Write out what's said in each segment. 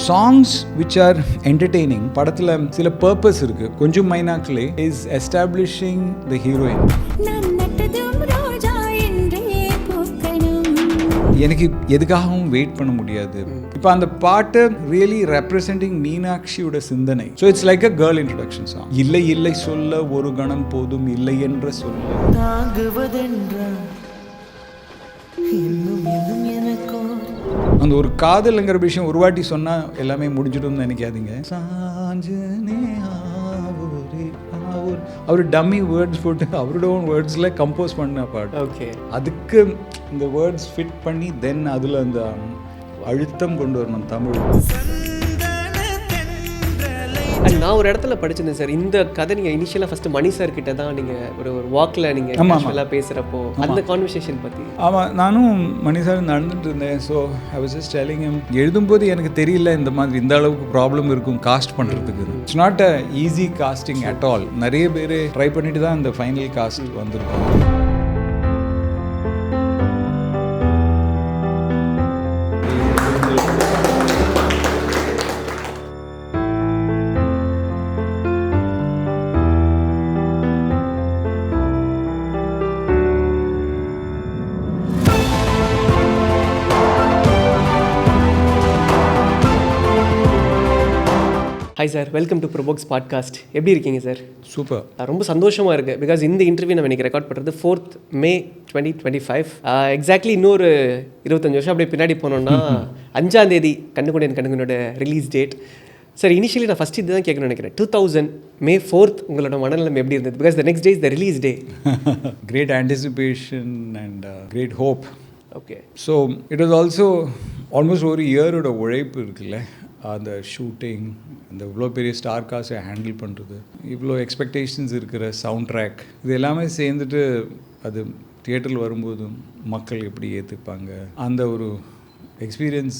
songs which are entertaining படத்துல சில purpose இருக்கு. கொஞ்சம் மைனாக்களே is establishing the heroine. எனக்கு எதுக்காகவும் வெயிட் பண்ண முடியாது. இப்போ அந்த பாட்டு ரியலி ரெப்ரசென்டிங் மீனாட்சியோட சிந்தனை. So it's like a girl introduction song. இல்லை இல்லை சொல்ல ஒரு கணம் போதும் இல்லை என்ற சொல்ல அந்த ஒரு காதல்ங்கிற விஷயம் ஒரு வாட்டி சொன்னா எல்லாமே முடிஞ்சிடும்னு நினைக்காதீங்க. அவர் டம்மி வேர்ட்ஸ் போட்டு அவரோட ஓன் வேர்ட்ஸில் கம்போஸ் பண்ண பாட்டு. ஓகே, அதுக்கு இந்த வேர்ட்ஸ் ஃபிட் பண்ணி தென் அதில் அந்த அழுத்தம் கொண்டு வரணும் தமிழ். நான் ஒரு இடத்துல படிச்சிருந்தேன் சார், இந்த கதை நீங்கள் இனிஷியலாக ஃபஸ்ட்டு மணி சார் கிட்ட தான் நீங்கள் ஒரு வாக்கில் நீங்கள் கேஷுவலாக பேசுகிறப்போ அந்த கான்வர்சேஷன் பற்றி. ஆமாம், நானும் மணி சார் நடந்துட்டு இருந்தேன். So I was just telling him, எழுதும்போது எனக்கு தெரியல இந்த மாதிரி இந்த அளவுக்கு ப்ராப்ளம் இருக்கும் காஸ்ட் பண்ணுறதுக்கு. It's not a easy casting at all. நிறைய பேர் ட்ரை பண்ணிட்டு தான் இந்த ஃபைனல் காஸ்ட் வந்திருக்கும். Hi sir, welcome to Provokes podcast. எப்படி இருக்கீங்க சார்? சூப்பர், ரொம்ப சந்தோஷமாக இருக்குது. பிகாஸ் இந்த இன்டர்வியூ நம்ம இன்றைக்கி ரெக்கார்ட் பண்ணுறது 4th May 2025. எக்ஸாக்ட்லி இன்னொரு 25 வருஷம் அப்படியே பின்னாடி போனோம்னா 5ஆம் தேதி கண்டுகொண்டேன் கண்டுகொண்டோட ரிலீஸ் டேட். சார், இனிஷியலி நான் ஃபஸ்ட் இது தான் கேட்கணும்னு நினைக்கிறேன். 2000 May 4th உங்களோட மனநிலைமை எப்படி இருந்தது? Because the next day is the release day. Great anticipation and great hope. Okay, so it was also almost ஒரு இயரோட உழைப்பு இருக்குல்ல. அந்த ஷூட்டிங், அந்த இவ்வளோ பெரிய ஸ்டார் காஸ்ட்டை ஹேண்டில் பண்ணுறது, இவ்வளோ எக்ஸ்பெக்டேஷன்ஸ் இருக்கிற சவுண்ட் ட்ராக், இது எல்லாமே சேர்ந்துட்டு அது தியேட்டரில் வரும்போதும் மக்கள் எப்படி ஏற்றுப்பாங்க, அந்த ஒரு எக்ஸ்பீரியன்ஸ்,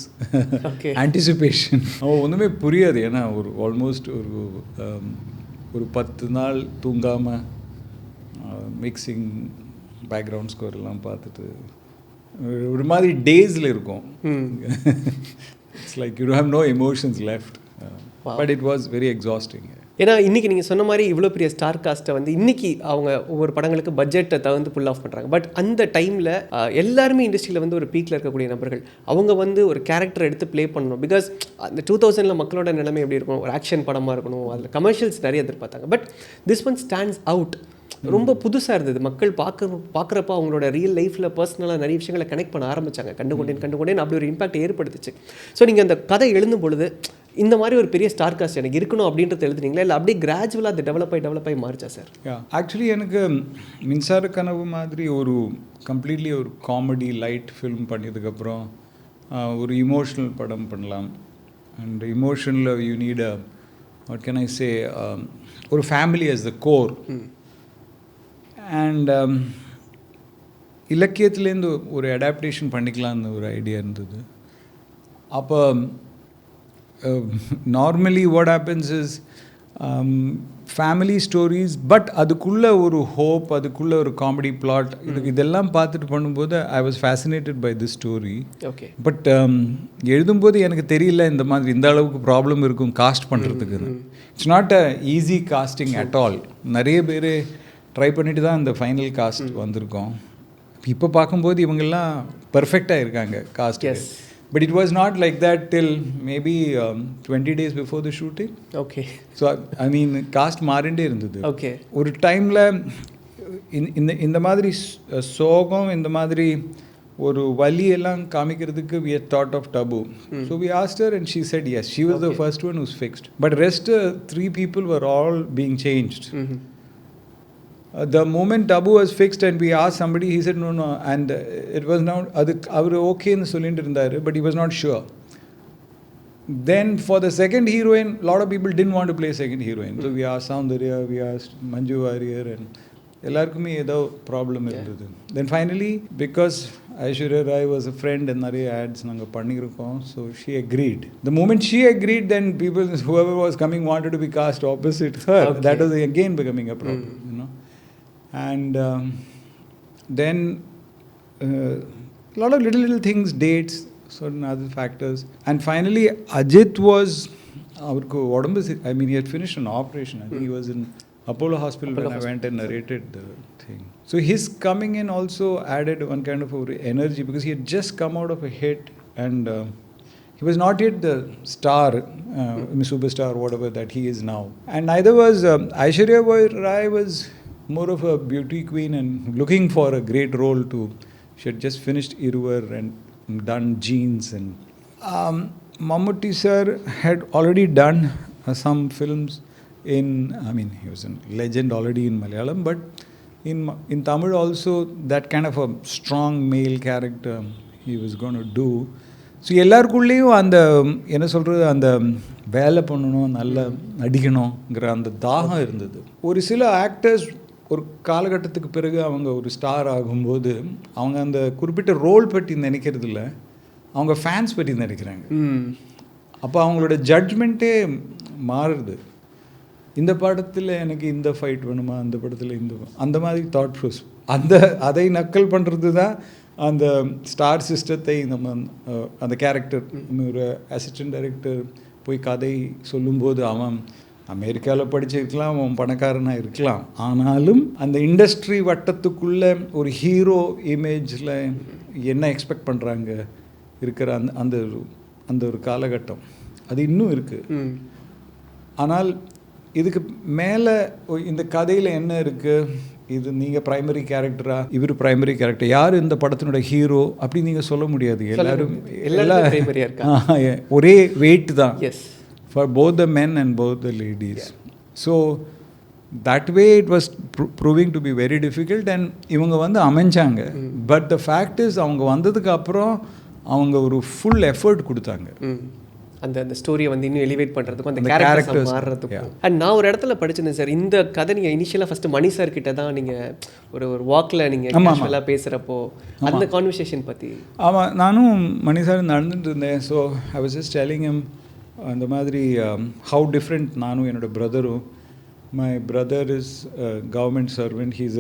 ஆன்டிசிபேஷன் ஒன்றுமே புரியாது. ஏன்னா ஒரு ஆல்மோஸ்ட் ஒரு 10 நாள் தூங்காமல் மிக்சிங், பேக்ரவுண்ட் ஸ்கோர் எல்லாம் பார்த்துட்டு ஒரு மாதிரி டேஸில் இருக்கும். It's like you have no emotions left. But it was very exhausting. ஏன்னா இன்றைக்கி நீங்கள் சொன்ன மாதிரி இவ்வளோ பெரிய ஸ்டார் காஸ்ட்டை வந்து இன்றைக்கி அவங்க ஒவ்வொரு படங்களுக்கு பட்ஜெட்டை தவிர்த்து புல் ஆஃப் பண்ணுறாங்க. பட் அந்த டைமில் எல்லாருமே இண்டஸ்ட்ரியில் வந்து ஒரு பீக்கில் இருக்கக்கூடிய நபர்கள் அவங்க வந்து ஒரு கேரக்டர் எடுத்து ப்ளே பண்ணணும். பிகாஸ் அந்த 2000 மக்களோட நிலைமை எப்படி இருக்கும், ஒரு ஆக்ஷன் படமாக இருக்கணும், அதில் கமர்ஷியல்ஸ் நிறைய எதிர்பார்த்தாங்க. But this one stands out. ரொம்ப புதுசாக இருந்தது. மக்கள் பார்க்குறப்ப அவங்களோட ரியல் லைஃப்பில் பர்சனலாக நிறைய விஷயங்களை கனெக்ட் பண்ண ஆரம்பித்தாங்க. கண்டுகொண்டேன் அப்படி ஒரு இம்பாக்ட் ஏற்படுத்துச்சு. ஸோ நீங்கள் அந்த கதை எழுதும் பொழுது இந்த மாதிரி ஒரு பெரிய ஸ்டார் காஸ்ட் எனக்கு இருக்கணும் அப்படின்றத எழுதுனீங்களா, இல்லை அப்படியே கிராஜுவலாக அது டெவலப் ஆகி மாறிச்சா சார்? ஆக்சுவலி எனக்கு மின்சார கனவு மாதிரி ஒரு கம்ப்ளீட்லி ஒரு காமெடி லைட் ஃபில்ம் பண்ணதுக்கப்புறம் ஒரு இமோஷ்னல் படம் பண்ணலாம். அண்ட் இமோஷனில் you need a what can I say ஒரு family as the core. And இலக்கியத்துலேருந்து ஒரு அடாப்டேஷன் பண்ணிக்கலான்னு ஒரு ஐடியா இருந்தது. அப்போ normally what happens is family stories, but அதுக்குள்ளே ஒரு ஹோப், அதுக்குள்ளே ஒரு காமெடி பிளாட், இதெல்லாம் பார்த்துட்டு பண்ணும்போது I was fascinated by this story. Okay, but எழுதும்போது எனக்கு தெரியல இந்த மாதிரி இந்த அளவுக்கு ப்ராப்ளம் இருக்கும் காஸ்ட் பண்ணுறதுக்கு. It's not a easy casting at all. நிறைய பேர் ட்ரை பண்ணிட்டு தான் இந்த ஃபைனல் காஸ்ட் வந்திருக்கோம். இப்போ பார்க்கும்போது இவங்கெல்லாம் பர்ஃபெக்டாக இருக்காங்க cast. But it was not like that till maybe 20 days before the shooting. Okay, so I mean cast மாறிண்டே இருந்தது. ஓகே, ஒரு டைமில் இந்த மாதிரி சோகம், இந்த மாதிரி ஒரு வலியெல்லாம் காமிக்கிறதுக்கு we had thought of taboo. So we asked her and she said yes. She was the first one who's fixed. But rest 3 people were all being changed. The moment taboo was fixed and we asked somebody, he said no, and it was now avaru okay nu sollindu irundaru, but he was not sure. Then for the second heroine, lot of people didn't want to play second heroine. So we asked Soundarya, we asked Manju Warrier, and ellarkume edho problem irundhathu. Then finally, because Aishwarya Rai was a friend and nariya ads nanga pannirukom, so she agreed. The moment she agreed, then people, whoever was coming, wanted to be cast opposite her. Okay. That was again becoming a problem, you know. And then a lot of little things, dates, certain other factors. And finally, Ajith was, I mean, he had finished an operation. I think he was in Apollo Hospital when I went and narrated the thing. So his coming in also added one kind of energy, because he had just come out of a hit, and he was not yet the star, superstar, whatever that he is now. And neither was Aishwarya Rai. Was more of a beauty queen and looking for a great role to. She had just finished Iruvar and done Jeans, and Mammootty sir had already done some films in, I mean, he was a legend already in Malayalam, but in Tamil also, that kind of a strong male character he was going to do. So எல்லாருக்குள்ளேயும் அந்த என்ன சொல்கிறது, அந்த வேலை பண்ணணும், நல்லா நடிக்கணுங்கிற அந்த தாகம் இருந்தது. ஒரு சில ஆக்டர்ஸ் ஒரு காலகட்டத்துக்கு பிறகு அவங்க ஒரு ஸ்டார் ஆகும்போது அவங்க அந்த குறிப்பிட்ட ரோல் பற்றி நினைக்கிறது இல்லை, அவங்க ஃபேன்ஸ் பற்றி நினைக்கிறாங்க. அப்போ அவங்களோட ஜட்ஜ்மெண்ட்டே மாறுது. இந்த படத்தில் எனக்கு இந்த ஃபைட் வேணுமா, அந்த படத்தில் அந்த மாதிரி தாட் ப்ரோஸ், அதை நக்கல் பண்ணுறது தான் அந்த ஸ்டார் சிஸ்டத்தை நம்ம அந்த கேரக்டர் ஒரு அசிஸ்டன்ட் டைரக்டர் போய் கதை சொல்லும்போது அவன் அமெரிக்காவில் படிச்சிருக்கலாம், அவன் பணக்காரனாக இருக்கலாம், ஆனாலும் அந்த இண்டஸ்ட்ரி வட்டத்துக்குள்ளே ஒரு ஹீரோ இமேஜில் என்ன எக்ஸ்பெக்ட் பண்ணுறாங்க இருக்கிற அந்த அந்த ஒரு காலகட்டம் அது இன்னும் இருக்குது. ஆனால் இதுக்கு மேலே இந்த கதையில் என்ன இருக்குது, இது நீங்கள் ப்ரைமரி கேரக்டரா, இவர் ப்ரைமரி கேரக்டர், யார் இந்த படத்தினோட ஹீரோ அப்படி நீங்கள் சொல்ல முடியாது. எல்லாரும் ஒரே வெயிட் தான் for both the men and both the ladies. So that way it was proving to be very difficult. And இவங்க அமைஞ்சாங்க. பட் த ஃபேக்ட் இஸ் அவங்க வந்ததுக்கு அப்புறம் அவங்க ஒரு ஃபுல் எஃபர்ட் கொடுத்தாங்க அந்த அந்த ஸ்டோரியை இன்னும் எலிவேட் பண்ணுறதுக்கும் அந்த கேரக்டர்ஸ் மாறுறதுக்கும். அண்ட் நான் ஒரு இடத்துல படிச்சிருந்தேன் சார், இந்த கதை நீங்கள் இனிஷியலாக ஃபஸ்ட்டு மணி சார் கிட்ட தான் நீங்கள் ஒரு வாக்கில் நீங்கள் கேஷுவலாக பேசுகிறப்போ அந்த கான்வர்சேஷன் பற்றி. ஆமாம், நானும் மணி சார் நடந்துட்டு இருந்தேன். So I was just telling him அந்த மாதிரி ஹவு டிஃப்ரெண்ட் நானும் என்னோட பிரதரும். My brother is a government servant. He's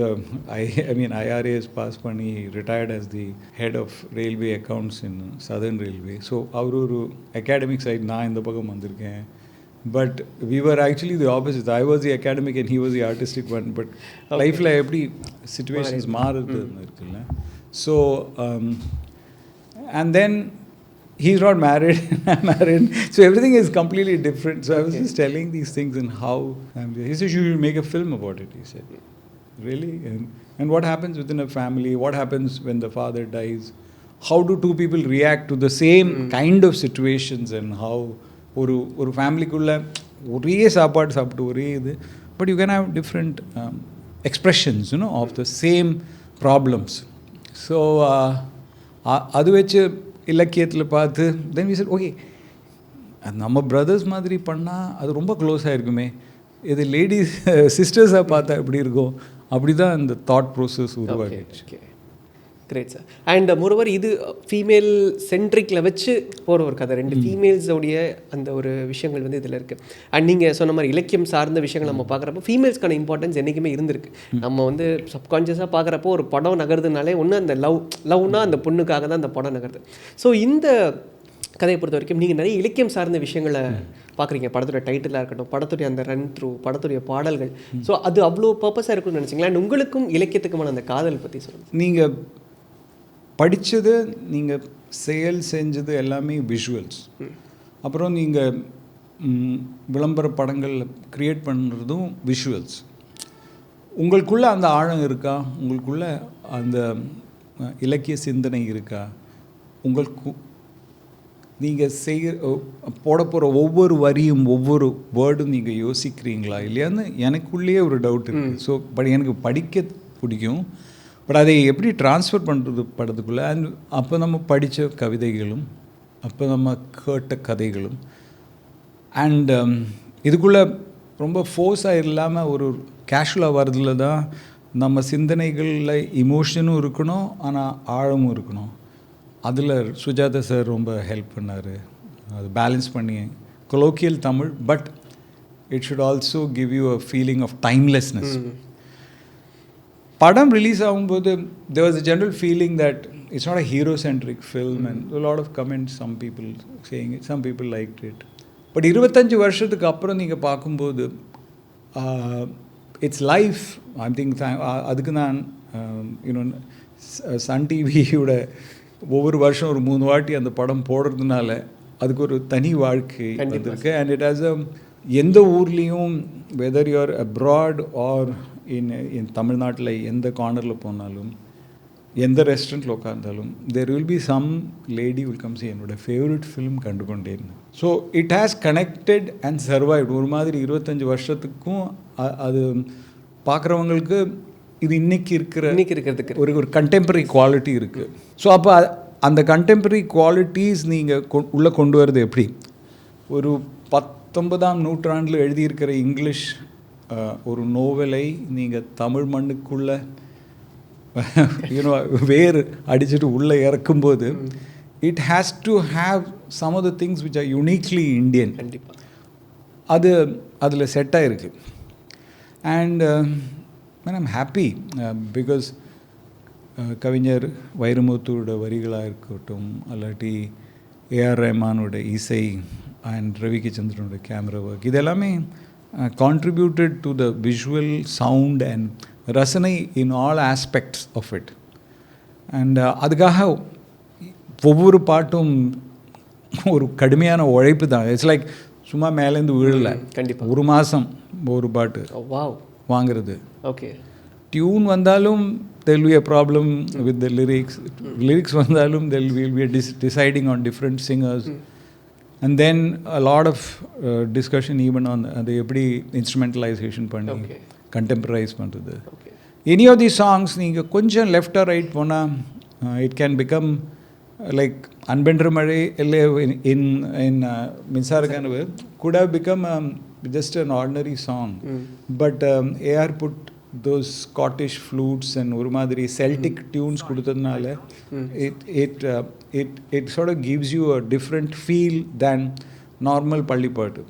IRAS pass பண்ணி retired as the head of railway accounts in Southern Railway. So அவரு academic side, நான் இந்த பக்கம் வந்திருக்கேன். But we were actually the opposite. I was the academic and he was the artistic one. But லைஃப்பில் எப்படி situations மாறுது இருக்குல்ல. So and then he's not married, I'm married. So everything is completely different. So I was just telling these things and how he said, you should make a film about it, he said. Really? And what happens within a family? What happens when the father dies? How do two people react to the same kind of situations? And how ஒரு ஃபேமிலிக்குள்ள ஒரே சாப்பாடு சாப்பிட்டு ஒரே இது, but you can have different expressions, of the same problems. So அது வச்சு இலக்கியத்தில் பார்த்து தென் வி செட் ஓகே, நம்ம பிரதர்ஸ் மாதிரி பண்ணால் அது ரொம்ப க்ளோஸாக இருக்குமே, இது லேடிஸ் சிஸ்டர்ஸாக பார்த்தா எப்படி இருக்கும், அப்படி தான் இந்த தாட் ப்ரோசஸ் உருவாகிடுச்சு. Great sir. அண்ட் மோரோவர் இது ஃபீமேல் சென்ட்ரிக்கில் வச்சு போகிற ஒரு கதை, ரெண்டு ஃபீமேல்ஸோடைய அந்த ஒரு விஷயங்கள் இதில் இருக்குது. அண்ட் நீங்கள் சொன்ன மாதிரி இலக்கியம் சார்ந்த விஷயங்கள் நம்ம பார்க்குறப்போ ஃபீமேல்ஸ்க்கான இம்பார்ட்டன்ஸ் என்றைக்குமே இருந்திருக்கு. நம்ம சப்கான்ஷியஸாக பார்க்குறப்போ ஒரு படம் நகருதுனாலே ஒன்று அந்த லவ்னா அந்த பொண்ணுக்காக தான் அந்த படம் நகருது. ஸோ இந்த கதையை பொறுத்த வரைக்கும் நீங்கள் நிறைய இலக்கியம் சார்ந்த விஷயங்களை பார்க்குறீங்க. படத்துடைய டைட்டிலாக இருக்கட்டும், படத்துடைய அந்த ரன் த்ரூ, படத்துடைய பாடல்கள். ஸோ அது அவ்வளோ பர்பஸாக இருக்குன்னு நினச்சிங்களா? அண்ட் உங்களுக்கும் இலக்கியத்துக்குமான அந்த காதல் பற்றி சொல்லுங்கள். நீங்கள் படித்தது, நீங்கள் செயல் செஞ்சது எல்லாமே விஷுவல்ஸ். அப்புறம் நீங்கள் விளம்பர படங்கள் க்ரியேட் பண்ணுறதும் விஷுவல்ஸ். உங்களுக்குள்ளே அந்த ஆழம் இருக்கா, உங்களுக்குள்ளே அந்த இலக்கிய சிந்தனை இருக்கா, உங்களுக்கு நீங்கள் போட போகிற ஒவ்வொரு வரியும் ஒவ்வொரு வேர்டும் நீங்கள் யோசிக்கிறீங்களா இல்லையான்னு எனக்குள்ளேயே ஒரு டவுட் இருக்குது. ஸோ பட் எனக்கு படிக்க பிடிக்கும், பட் அதை எப்படி ட்ரான்ஸ்ஃபர் பண்ணுறது படத்துக்குள்ளே. அண்ட் அப்போ நம்ம படித்த கவிதைகளும் அப்போ நம்ம கேட்ட கதைகளும் அண்ட் இதுக்குள்ளே ரொம்ப ஃபோர்ஸாக இல்லாமல் ஒரு கேஷுவலாக வர்றதுல தான் நம்ம சிந்தனைகளில் இமோஷனும் இருக்கணும், ஆனால் ஆழமும் இருக்கணும். அதில் சுஜாதா சார் ரொம்ப ஹெல்ப் பண்ணார். அது பேலன்ஸ் பண்ணி colloquial Tamil, but it should also give you a feeling of timelessness. படம் ரிலீஸ் ஆகும்போது there was a general feeling that it's not a hero-centric film, and a lot of comments, some people saying it, some people liked it. But 25 வருஷத்துக்கு அப்புறம் நீங்கள் பார்க்கும்போது it's life. I think அதுக்கு நான் Sun டிவியோட ஒவ்வொரு வருஷம் ஒரு 3 வாட்டி அந்த படம் போடுறதுனால அதுக்கு ஒரு தனி வாழ்க்கை வந்திருக்கு. அண்ட் இட் ஹாஸ் எந்த ஊர்லேயும் whether you are abroad or in தமிழ்நாட்டில் எந்த கார்னரில் போனாலும் எந்த ரெஸ்டாரண்ட்டில் உட்கார்ந்தாலும் there will be some lady will come say என்னோட favourite film Kandukondain. So it has connected and survived. ஒரு மாதிரி 25 வருஷத்துக்கும் அது பார்க்குறவங்களுக்கு இது இன்னைக்கு இருக்கிறதுக்கு ஒரு கண்டெம்பரரி குவாலிட்டி இருக்குது. ஸோ அப்போ அந்த கண்டெம்பரரி குவாலிட்டிஸ் நீங்கள் உள்ளே கொண்டு வரது எப்படி? ஒரு 19ஆம் நூற்றாண்டில் எழுதியிருக்கிற இங்கிலீஷ் ஒரு நோவலை நீங்கள் தமிழ் மண்ணுக்குள்ளே வேர் அடிச்சுட்டு உள்ளே இறக்கும்போது it has to have some of the things which are uniquely Indian. கண்டிப்பாக அது அதில் செட் ஆகிருக்கு. அண்ட் ஐம் ஹாப்பி பிகாஸ் கவிஞர் வைரமுத்துவோட வரிகளாக இருக்கட்டும், அல்லாட்டி ஏஆர் ரஹ்மானோட இசை அண்ட் ரவிகே சந்திரனோட கேமரா ஒர்க், இதெல்லாமே contributed to the visual sound and ரசனை in all aspects of it. And அதுக்காக ஒவ்வொரு பாட்டும் ஒரு கடுமையான உழைப்பு தான். இட்ஸ் லைக் சும்மா மேலேருந்து விழல. கண்டிப்பாக ஒரு மாதம் ஒரு பாட்டு வாங்கிறது. ஓகே, டியூன் வந்தாலும் there will be a problem with the lyrics வந்தாலும் there will be a deciding on different singers. And then a lot of discussion even on the எப்படி instrumentalization பண்ணி contemporize பண்ணுறது. Any of these songs நீங்கள் கொஞ்சம் left or right போனால் it can become like அன்பென்ற மழை இல்லை in மின்சார கனவு could have become just an ordinary song. But AR put those Scottish flutes and ஒரு மாதிரி Celtic tunes கொடுத்ததுனால it sort of gives you a different feel than normal பள்ளிப்பாட்டு.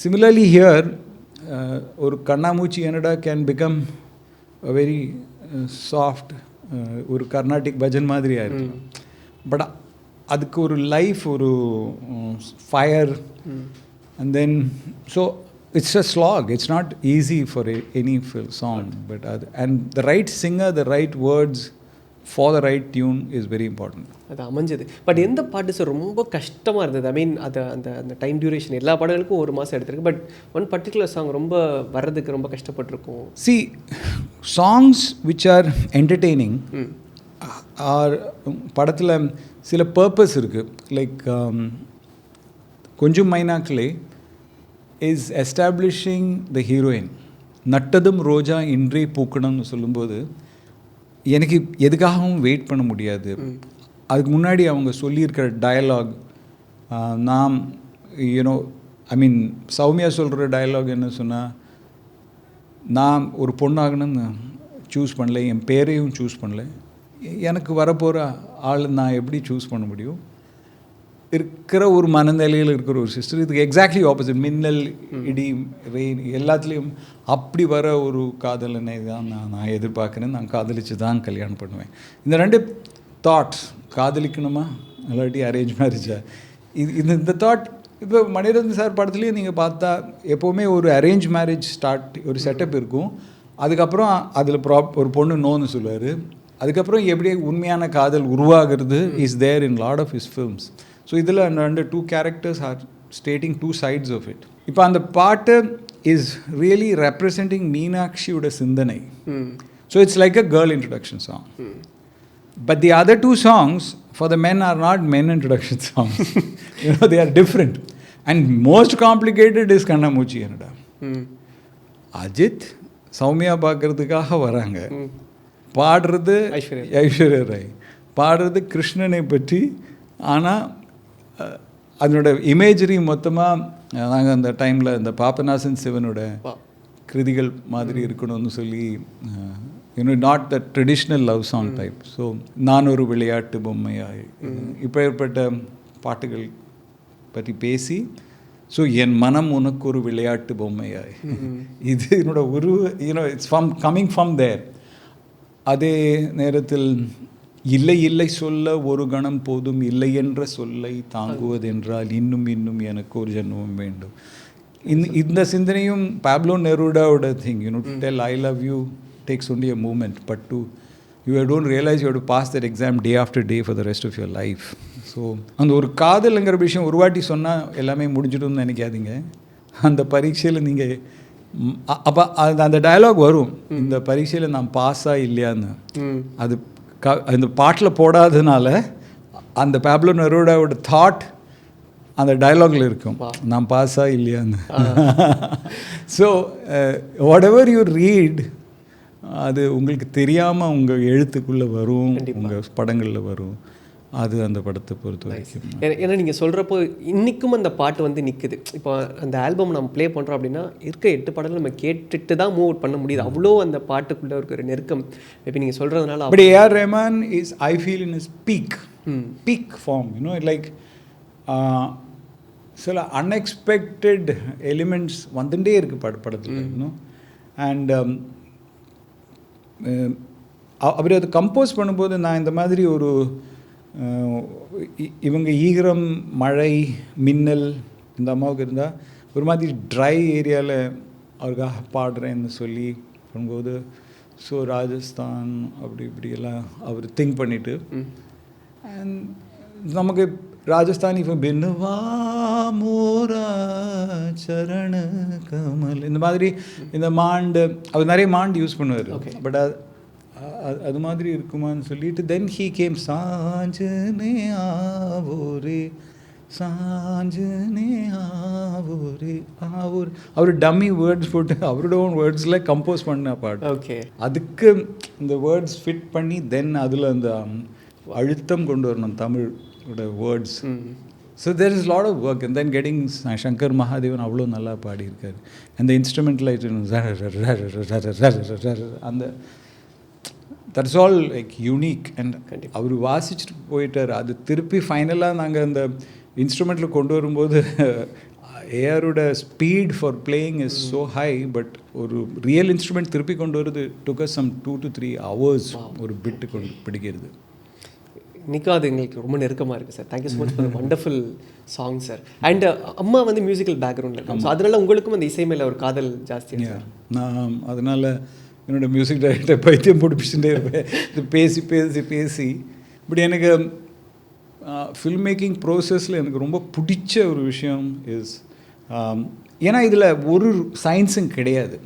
Similarly here ஒரு கண்ணாமூச்சி என்னடா can become a very soft ஒரு கர்நாடிக் பஜன் மாதிரி ஆயிருக்கு. But அதுக்கு ஒரு லைஃப், ஒரு fire, and then so it's a slog. It's not easy for any song, but and the right singer, the right words for the right tune is very important. அது அமைஞ்சது. But எந்த பாட்டு sir ரொம்ப கஷ்டமாக இருந்தது? ஐ மீன் அது அந்த டைம் டியூரேஷன் எல்லா பாடல்களுக்கும் ஒரு மாதம் எடுத்திருக்கு, பட் ஒன் பர்டிகுலர் சாங் ரொம்ப வர்றதுக்கு ரொம்ப கஷ்டப்பட்டிருக்கும். See, songs which are entertaining are படத்தில் சில பர்பஸ் இருக்குது. லைக் கொஞ்சம் மைனாக்களே is establishing the heroine. நட்டதும் ரோஜா இன்றே பூக்கணும்னு சொல்லும்போது எனக்கு எதுக்காகவும் வெயிட் பண்ண முடியாது. அதுக்கு முன்னாடி அவங்க சொல்லியிருக்கிற டயலாக், நாம் ஐ மீன் சௌமியா சொல்கிற டயலாக் என்ன சொன்னால், நான் ஒரு பொண்ணாகணும்னு சூஸ் பண்ணல, என் பேரையும் சூஸ் பண்ணல, எனக்கு வரப்போகிற ஆள் நான் எப்படி சூஸ் பண்ண முடியும்? இருக்கிற ஒரு மனநிலையில் இருக்கிற ஒரு சிஸ்டர். இதுக்கு எக்ஸாக்ட்லி ஆப்போசிட். மின்னல், இடி, ரெயின் எல்லாத்துலேயும் அப்படி வர ஒரு காதலனை தான் நான் எதிர்பார்க்குறேன். நான் காதலிச்சு தான் கல்யாணம் பண்ணுவேன். இந்த 2 தாட்ஸ், காதலிக்கணுமா இல்லாட்டி அரேஞ்ச் மேரேஜா, இந்த தாட் இப்போ மணிரத்னம் சார் படத்துலேயும் நீங்கள் பார்த்தா எப்போவுமே ஒரு அரேஞ்ச் மேரேஜ் ஒரு செட்டப் இருக்கும். அதுக்கப்புறம் அதில் ஒரு பொண்ணு நோன்னு சொல்லுவார். அதுக்கப்புறம் எப்படி உண்மையான காதல் உருவாகிறது is there in lot of his films. So இதில் அந்த 2 characters are stating 2 sides of it. இப்போ அந்த பாட்டு இஸ் ரியலி ரெப்ரசன்டிங் மீனாட்சியோட சிந்தனை. So it's like a girl introduction song. But the other 2 songs for the men are not men introduction songs. They are different. And most complicated is கண்ணாமூச்சி என்னடா. அஜித் சௌமியா பார்க்கறதுக்காக வராங்க, பாடுறது ஐஸ்வர்யா ராய், பாடுறது கிருஷ்ணனை பற்றி. ஆனால் அதனோட இமேஜரி மொத்தமாக நாங்கள் அந்த டைமில் இந்த பாபநாசன் சிவனோட கிருதிகள் மாதிரி இருக்கணும்னு சொல்லி not the traditional love song type. So நான் ஒரு விளையாட்டு பொம்மையாய் இப்போ ஏற்பட்ட பாட்டுகள் பற்றி பேசி, ஸோ என் மனம் உனக்கு ஒரு விளையாட்டு பொம்மையாய், இது என்னோட இட்ஸ் கம்மிங் ஃப்ரம் தேர். அதே நேரத்தில் இல்லை இல்லை சொல்ல ஒரு கணம் போதும், இல்லை என்ற சொல்லை தாங்குவதென்றால் இன்னும் இன்னும் எனக்கு ஒரு ஜென்மம் வேண்டும். இந்த சிந்தனையும் பாப்லோ நெரூடாவோட thing, to tell I love you takes only a moment, but you don't realize you have to pass that exam day after day for the rest of your life. So அந்த ஒரு காதலுங்கிற விஷயம் ஒரு வாட்டி சொன்னால் எல்லாமே முடிஞ்சிடும்னு நினைக்காதீங்க. அந்த பரீட்சையில் நீங்கள் அப்போ அந்த டயலாக் வரும், இந்த பரீட்சையில் நான் பாஸா இல்லையான்னு. அது அந்த பாட்டில் போடாததுனால அந்த பாப்லோ நெரூடாவோட தாட் அந்த டயலாகில் இருக்கும், நான் பாஸா இல்லையான்னு. So what ever you read அது உங்களுக்கு தெரியாமல் உங்கள் எழுத்துக்குள்ளே வரும், உங்கள் படங்களில் வரும். அது அந்த படத்தை பொறுத்த வரைக்கும். ஏன்னா நீங்கள் சொல்கிறப்போ இன்றைக்கும் அந்த பாட்டு வந்து நிற்குது. இப்போ அந்த ஆல்பம் நம்ம ப்ளே பண்ணுறோம் அப்படின்னா இருக்க 8 பாடல்கள் நம்ம கேட்டுட்டு தான் மூவ் அவுட் பண்ண முடியுது. அவ்வளோ அந்த பாட்டுக்குள்ளே இருக்கிற நெருக்கம் இப்போ நீங்கள் சொல்கிறதுனால. But A R Rahman is I feel in is peak form, like சில அன்எக்ஸ்பெக்டட் எலிமெண்ட்ஸ் வந்துட்டே இருக்குது படத்தில். அண்ட் அவர் அதை கம்போஸ் பண்ணும்போது நான் இந்த மாதிரி ஒரு இவங்க ஈரம், மழை, மின்னல் இந்த அம்மாவுக்கு இருந்தால் ஒரு மாதிரி ட்ரை ஏரியாவில் அவருக்காக பாடுறேன்னு சொல்லி பண்ணும்போது, ஸோ ராஜஸ்தான் அப்படி இப்படியெல்லாம் அவர் திங்க் பண்ணிவிட்டு, அண்ட் நமக்கு ராஜஸ்தானி பின்னுவா மோரா சரண கமல் இந்த மாதிரி இந்த மாண்டு அவர் நிறைய மாண்டு யூஸ் பண்ணுவார். பட் அது மாதிரி இருக்குமான்னு சொல்லிட்டு தென் ஹீ கேம் சாஞ்சனே ஆவோரே சாஞ்சனே ஆவோரே ஆவோர். அவர் டம்மி வேர்ட்ஸ் போட்டு அவரோட ஓன் வேர்ட்ஸில் கம்போஸ் பண்ண பாட்டு. ஓகே, அதுக்கு இந்த வேர்ட்ஸ் ஃபிட் பண்ணி தென் அதில் அந்த அழுத்தம் கொண்டு வரணும் தமிழோட words. So there is lot of work. And then getting Shankar Mahadevan அவ்வளோ நல்லா பாடியிருக்காரு. அந்த இன்ஸ்ட்ருமெண்ட்டில் அந்த that's all like unique. And அவர் வாசிச்சுட்டு போயிட்டார். அது திருப்பி ஃபைனலாக நாங்கள் அந்த இன்ஸ்ட்ருமெண்ட்டில் கொண்டு வரும்போது ஏஆரோட speed for playing is so high, but ஒரு ரியல் இன்ஸ்ட்ருமெண்ட் திருப்பி கொண்டு வருது took us some 2 to 3 hours ஒரு பிட்டு கொண்டு பிடிக்கிறது. இன்றைக்கும் அது எங்களுக்கு ரொம்ப நெருக்கமாக இருக்குது sir. Thank you so much for wonderful song sir. And அம்மா வந்து மியூசிக்கல் பேக்ரவுண்டில் இருக்கும், ஸோ அதனால் உங்களுக்கும் அந்த இசை மேலே ஒரு காதல் ஜாஸ்தியாக. நான் அதனால் என்னோடய மியூசிக் டைரக்டர் பைத்தியம் பிடிப்பிச்சுட்டே இருப்பேன் இது பேசி பேசி பேசி. பட் எனக்கு ஃபில்ம் மேக்கிங் ப்ரோசஸில் எனக்கு ரொம்ப பிடிச்ச ஒரு விஷயம் இஸ், ஏன்னா இதில் ஒரு சயின்ஸும் கிடையாது.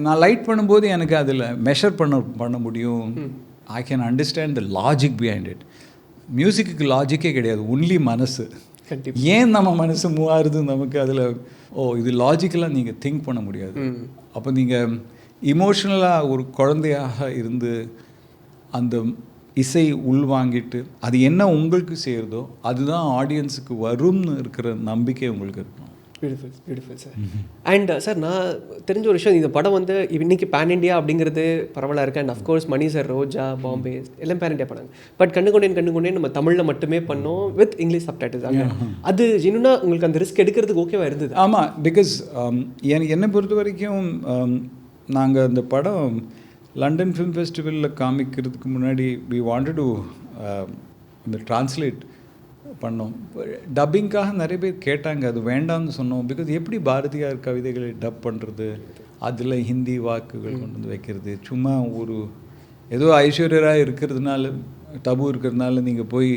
நான் லைட் பண்ணும்போது எனக்கு அதில் மெஷர் பண்ண முடியும். I can understand the logic behind it. மியூசிக்கு லாஜிக்கே கிடையாது, ஒன்லி மனசு. ஏன் நம்ம மனசு மூவ் ஆகுது நமக்கு அதில் இது லாஜிக்கலாக நீங்கள் திங்க் பண்ண முடியாது. அப்போ நீங்கள் இமோஷ்னலாக ஒரு குழந்தையாக இருந்து அந்த இசை உள்வாங்கிட்டு அது என்ன உங்களுக்கு செய்கிறதோ அதுதான் ஆடியன்ஸுக்கு வரும்னு இருக்கிற நம்பிக்கை உங்களுக்கு இருக்கணும். Beautiful beautiful sir. And sir நான் தெரிஞ்ச ஒரு விஷயம், இந்த படம் வந்து இன்றைக்கி பேன் இண்டியா அப்படிங்கிறது பரவலாக இருக்குது. அண்ட் அஃப்கோர்ஸ் மணி சார், ரோஜா, பாம்பே எல்லாம் பேன் இண்டியா பண்ணாங்க. பட் கண்டுகொண்டேன் நம்ம தமிழில் மட்டுமே பண்ணோம் வித் இங்கிலீஷ் சப்டைட்டில்ஸ். அது இன்னும்னா உங்களுக்கு அந்த ரிஸ்க் எடுக்கிறதுக்கு ஓகேவா இருந்தது? ஆமாம், பிகாஸ் என்னை பொறுத்த வரைக்கும் நாங்கள் அந்த படம் லண்டன் ஃபிலிம் ஃபெஸ்டிவலில் காமிக்கிறதுக்கு முன்னாடி வி வாண்டட் டு அந்த டிரான்ஸ்லேட் பண்ணோம். டப்பிங்காக நிறைய பேர் கேட்டாங்க, அது வேண்டாம்னு சொன்னோம். பிகாஸ் எப்படி பாரதியார் கவிதைகளை டப் பண்ணுறது, அதில் ஹிந்தி வாக்குகள் கொண்டு வந்து வைக்கிறது, சும்மா ஒரு ஏதோ ஐஸ்வர்யராக இருக்கிறதுனால டபு இருக்கிறதுனால நீங்கள் போய்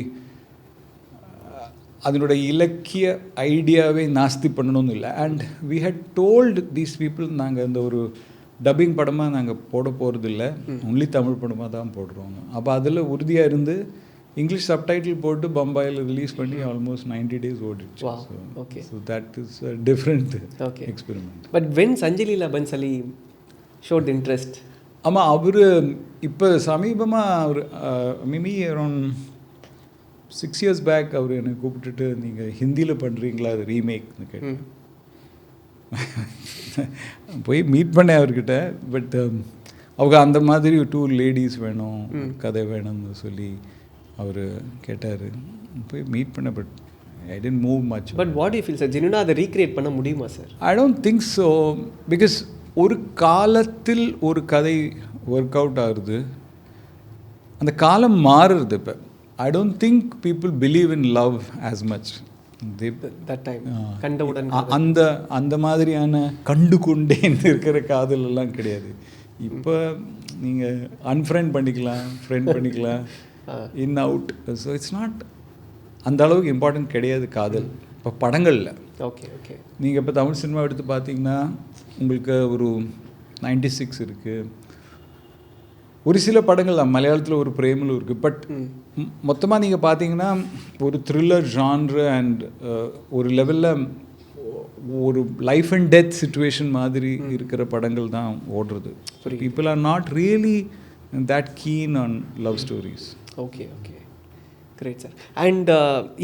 அதனுடைய இலக்கிய ஐடியாவே நாஸ்தி பண்ணணும்னு இல்லை. And we had told these people, நாங்கள் அந்த ஒரு டப்பிங் படமாக நாங்கள் போட போகிறதில்ல, ஒன்லி தமிழ் படமாக தான் போடுறோம். அப்போ அதில் உறுதியாக இருந்து இங்கிலீஷ் சப்டைட்டில் போட்டு பம்பாயில் ரிலீஸ் பண்ணி ஆல்மோஸ்ட் 90 days ஓடிச்சு. Okay, so that is a different experiment. But when Sanjay Leela Bhansali shot interest. ஆமாம், அவர் இப்போ சமீபமாக அவர் மேபி அரௌண்ட் 6 years பேக் அவர் என்னை கூப்பிட்டுட்டு நீங்கள் ஹிந்தியில் பண்ணுறீங்களா அது ரீமேக்னு கேட்டேன். போய் மீட் பண்ணேன் அவர்கிட்ட. பட் அவங்க அந்த மாதிரி 2 ladies வேணும், கதை வேணும்னு சொல்லி அவர் கேட்டார். போய் மீட் பண்ண. But I tend move much. But what you feel sir, ஜென்யூனாக அதை ரீக்ரியேட் பண்ண முடியுமா sir? I don't think so. Because ஒரு காலத்தில் ஒரு கதை ஒர்க் அவுட் ஆகுது, அந்த காலம் மாறுறது இப்போ. ஐ don't think people believe in love as much. அந்த மாதிரியான கண்டு கொண்டேன் இருக்கிற காதல் எல்லாம் கிடையாது. இப்போ நீங்கள் அன்ஃப்ரெண்ட் பண்ணிக்கலாம், ஃப்ரெண்ட் பண்ணிக்கலாம், in out. So it's not அந்த அளவுக்கு இம்பார்ட்டன்ட் கிடையாது காதல் இப்போ படங்களில். Okay okay. நீங்கள் இப்போ தமிழ் சினிமா எடுத்து பார்த்தீங்கன்னா உங்களுக்கு ஒரு 96 இருக்குது. ஒரு சில படங்கள் தான் மலையாளத்தில் ஒரு பிரேமலும் இருக்குது. பட் மொத்தமாக நீங்கள் பார்த்தீங்கன்னா ஒரு த்ரில்லர் ஜான்ரு அண்ட் ஒரு லெவலில் ஒரு லைஃப் அண்ட் டெத் சிச்சுவேஷன் மாதிரி இருக்கிற படங்கள் தான் ஓடுறது. People are not really that keen on love stories. Okay okay, great sir. And